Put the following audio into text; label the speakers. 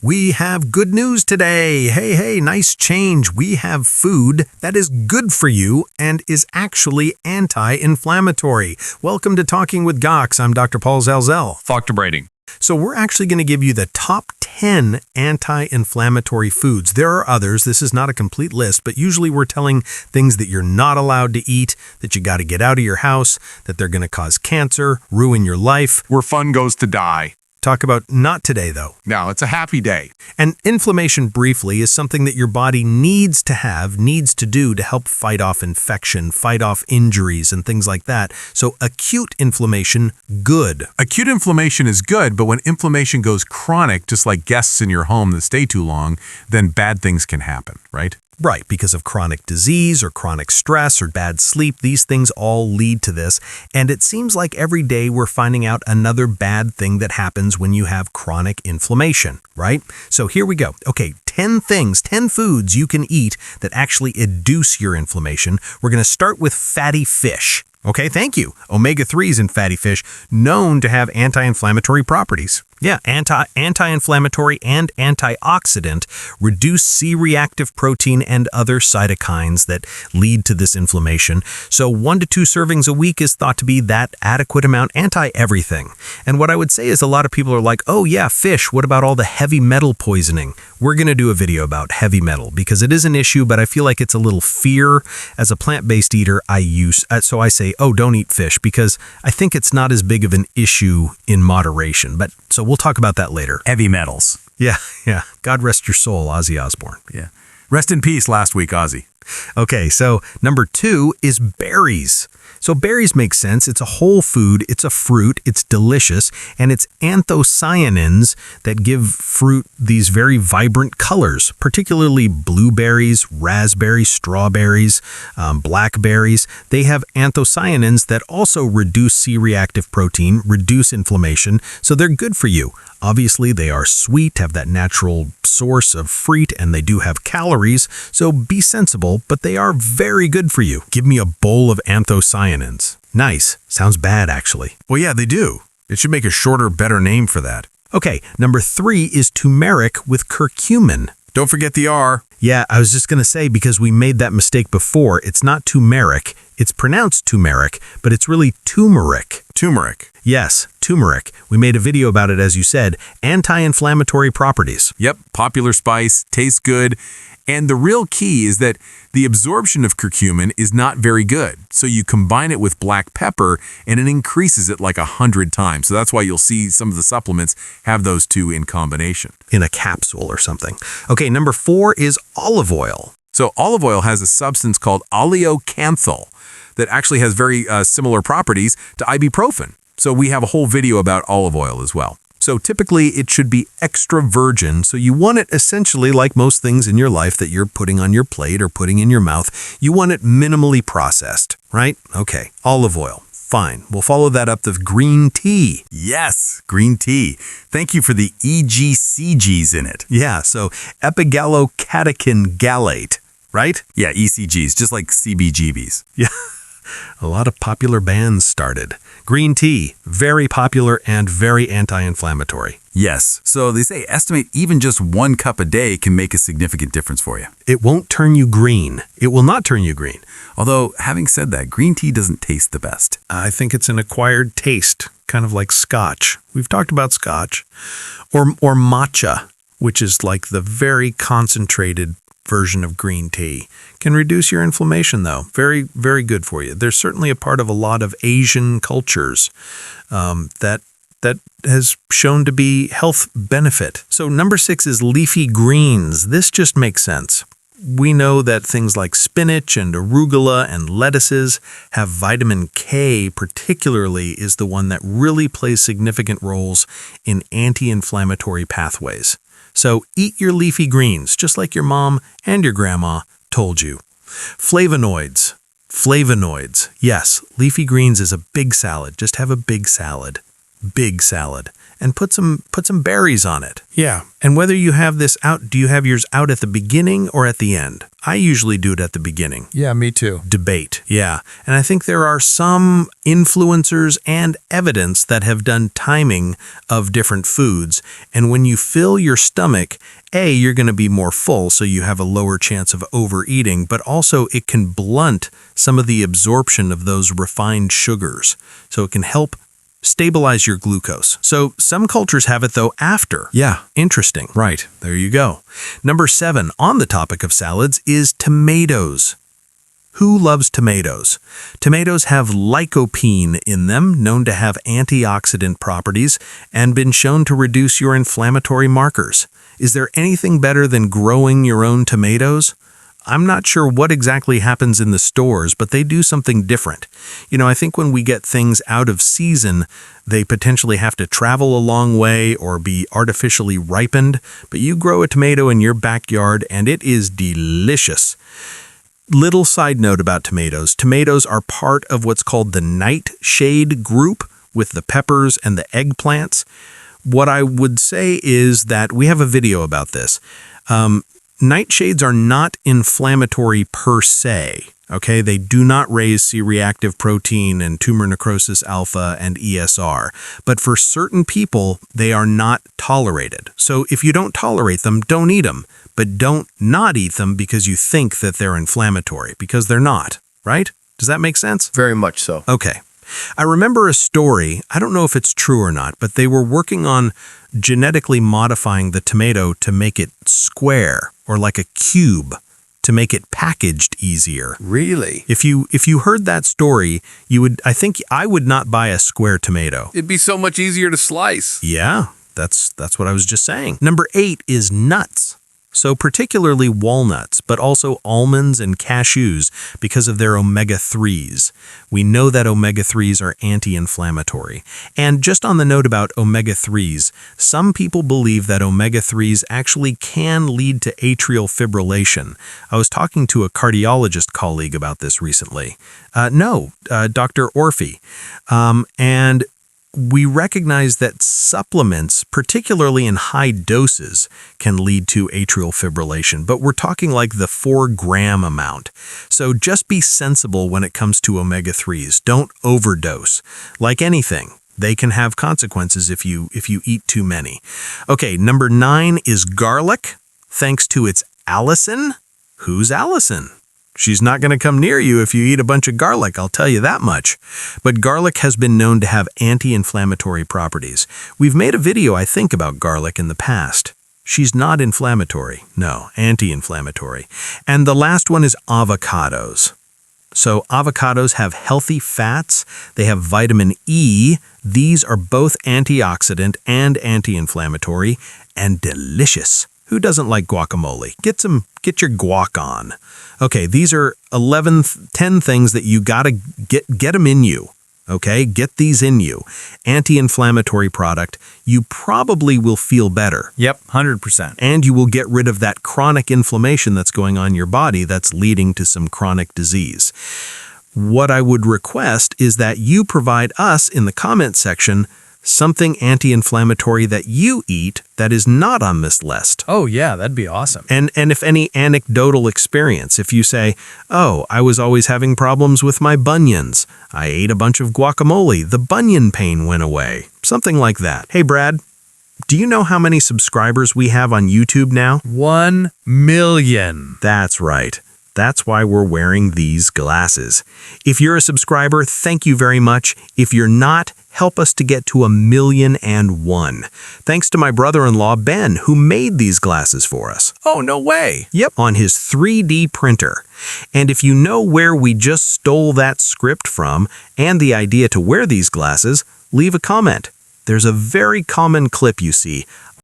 Speaker 1: We have good news today. Hey, nice change. We have food that is good for you and is actually anti-inflammatory. Welcome to Talking with Gox. I'm Dr. Paul Zalzel.
Speaker 2: Dr. Brading.
Speaker 1: So we're actually going to give you the top 10 anti-inflammatory foods. There are others. This is not a complete list, but usually we're telling things that you're not allowed to eat, that you got to get out of your house, that they're going to cause cancer, ruin your life.
Speaker 2: Where fun goes to die.
Speaker 1: Talk about not today, though.
Speaker 2: Now, it's a happy day.
Speaker 1: And inflammation, briefly, is something that your body needs to do to help fight off infection, fight off injuries, and things like that. So acute inflammation, good.
Speaker 2: Acute inflammation is good, but when inflammation goes chronic, just like guests in your home that stay too long, then bad things can happen, right?
Speaker 1: Right, because of chronic disease or chronic stress or bad sleep, these things all lead to this. And it seems like every day we're finding out another bad thing that happens when you have chronic inflammation, right? So here we go. Okay, 10 foods you can eat that actually induce your inflammation. We're going to start with fatty fish. Okay, thank you. Omega-3s in fatty fish, known to have anti-inflammatory properties. Yeah, anti-inflammatory and antioxidant, reduce C-reactive protein and other cytokines that lead to this inflammation. So 1 to 2 servings a week is thought to be that adequate amount, anti-everything. And what I would say is a lot of people are like, oh yeah, fish, what about all the heavy metal poisoning? We're going to do a video about heavy metal because it is an issue, but I feel like it's a little fear. As a plant-based eater, so I say, oh, don't eat fish because I think it's not as big of an issue in moderation. But so we'll talk about that later.
Speaker 3: Heavy metals.
Speaker 1: Yeah. God rest your soul, Ozzy Osbourne.
Speaker 3: Yeah. Rest in peace last week, Ozzy.
Speaker 1: Okay, so number 2 is berries. So berries make sense. It's a whole food, it's a fruit, it's delicious, and it's anthocyanins that give fruit these very vibrant colors, particularly blueberries, raspberries, strawberries, blackberries. They have anthocyanins that also reduce C-reactive protein, reduce inflammation, so they're good for you. Obviously, they are sweet, have that natural source of fruit, and they do have calories, so be sensible, but they are very good for you. Give me a bowl of anthocyanins. Nice. Sounds bad, actually.
Speaker 2: Well, yeah, they do. It should make a shorter, better name for that.
Speaker 1: Okay, number 3 is turmeric with curcumin.
Speaker 2: Don't forget the R.
Speaker 1: Yeah, I was just going to say, because we made that mistake before, it's not turmeric. It's pronounced turmeric, but it's really turmeric.
Speaker 2: Turmeric.
Speaker 1: Yes, turmeric. We made a video about it, as you said. Anti-inflammatory properties.
Speaker 2: Yep, popular spice, tastes good. And the real key is that the absorption of curcumin is not very good. So you combine it with black pepper and it increases it like 100 times. So that's why you'll see some of the supplements have those two in combination.
Speaker 1: In a capsule or something. Okay, number 4 is olive oil.
Speaker 2: So olive oil has a substance called oleocanthal that actually has very similar properties to ibuprofen. So we have a whole video about olive oil as well. So typically it should be extra virgin, so you want it essentially like most things in your life that you're putting on your plate or putting in your mouth. You want it minimally processed, right? Okay, olive oil. Fine. We'll follow that up with green tea.
Speaker 3: Yes, green tea. Thank you for the EGCGs in it.
Speaker 1: Yeah, so epigallocatechin gallate, right?
Speaker 3: Yeah, ECGs, just like CBGBs.
Speaker 1: Yeah. A lot of popular bands started. Green tea, very popular and very anti-inflammatory.
Speaker 3: Yes, so they say estimate even just 1 cup a day can make a significant difference for you.
Speaker 1: It won't turn you green. It will not turn you green.
Speaker 3: Although, having said that, green tea doesn't taste the best.
Speaker 1: I think it's an acquired taste, kind of like scotch. We've talked about scotch. Or matcha, which is like the very concentrated version of green tea. Can reduce your inflammation, though. Very, very good for you. There's certainly a part of a lot of Asian cultures that has shown to be health benefit. So number 6 is leafy greens. This just makes sense. We know that things like spinach and arugula and lettuces have vitamin K, particularly, is the one that really plays significant roles in anti-inflammatory pathways. So eat your leafy greens, just like your mom and your grandma told you. Flavonoids. Yes, leafy greens is a big salad. Just have a big salad. Big salad. and put some berries on it.
Speaker 4: Yeah.
Speaker 1: And whether you have this out, do you have yours out at the beginning or at the end? I usually do it at the beginning.
Speaker 4: Yeah, me too.
Speaker 1: Debate, yeah. And I think there are some influencers and evidence that have done timing of different foods. And when you fill your stomach, A, you're going to be more full, so you have a lower chance of overeating, but also it can blunt some of the absorption of those refined sugars. So it can help stabilize your glucose. So some cultures have it, though, after.
Speaker 2: Yeah.
Speaker 1: Interesting.
Speaker 2: Right.
Speaker 1: There you go. Number 7 on the topic of salads is tomatoes. Who loves tomatoes? Tomatoes have lycopene in them, known to have antioxidant properties, and been shown to reduce your inflammatory markers. Is there anything better than growing your own tomatoes? I'm not sure what exactly happens in the stores, but they do something different. You know, I think when we get things out of season, they potentially have to travel a long way or be artificially ripened, but you grow a tomato in your backyard and it is delicious. Little side note about tomatoes. Tomatoes are part of what's called the nightshade group with the peppers and the eggplants. What I would say is that we have a video about this. Nightshades are not inflammatory per se, okay? They do not raise C-reactive protein and tumor necrosis alpha and ESR, but for certain people, they are not tolerated. So if you don't tolerate them, don't eat them, but don't not eat them because you think that they're inflammatory, because they're not, right? Does that make sense?
Speaker 4: Very much so.
Speaker 1: Okay. I remember a story, I don't know if it's true or not, but they were working on genetically modifying the tomato to make it square or like a cube to make it packaged easier.
Speaker 4: Really?
Speaker 1: If you heard that story, I think I would not buy a square tomato.
Speaker 4: It'd be so much easier to slice.
Speaker 1: Yeah, that's what I was just saying. Number 8 is nuts. So particularly walnuts, but also almonds and cashews because of their omega-3s. We know that omega-3s are anti-inflammatory. And just on the note about omega-3s, some people believe that omega-3s actually can lead to atrial fibrillation. I was talking to a cardiologist colleague about this recently. Dr. Orphy. And we recognize that supplements, particularly in high doses, can lead to atrial fibrillation, but we're talking like the 4-gram amount. So just be sensible when it comes to omega-3s. Don't overdose. Like anything, they can have consequences if you eat too many. Okay, number 9 is garlic, thanks to its allicin. Who's Allison? She's not going to come near you if you eat a bunch of garlic, I'll tell you that much. But garlic has been known to have anti-inflammatory properties. We've made a video, I think, about garlic in the past. She's not inflammatory. No, anti-inflammatory. And the last one is avocados. So avocados have healthy fats. They have vitamin E. These are both antioxidant and anti-inflammatory and delicious. Who doesn't like guacamole? Get your guac on. Okay, these are 10 things that you gotta get them in you. Okay, get these in you. Anti-inflammatory product. You probably will feel better.
Speaker 3: Yep, 100%.
Speaker 1: And you will get rid of that chronic inflammation that's going on in your body that's leading to some chronic disease. What I would request is that you provide us in the comment section something anti-inflammatory that you eat that is not on this list.
Speaker 3: Oh yeah, that'd be awesome.
Speaker 1: And if any anecdotal experience, if you say, oh, I was always having problems with my bunions. I ate a bunch of guacamole. The bunion pain went away. Something like that. Hey, Brad, do you know how many subscribers we have on YouTube now?
Speaker 3: 1 million.
Speaker 1: That's right. That's why we're wearing these glasses. If you're a subscriber, thank you very much. If you're not, help us to get to 1,000,001. Thanks to my brother-in-law, Ben, who made these glasses for us.
Speaker 2: Oh, no way.
Speaker 1: Yep, on his 3D printer. And if you know where we just stole that script from and the idea to wear these glasses, leave a comment. There's a very common clip you see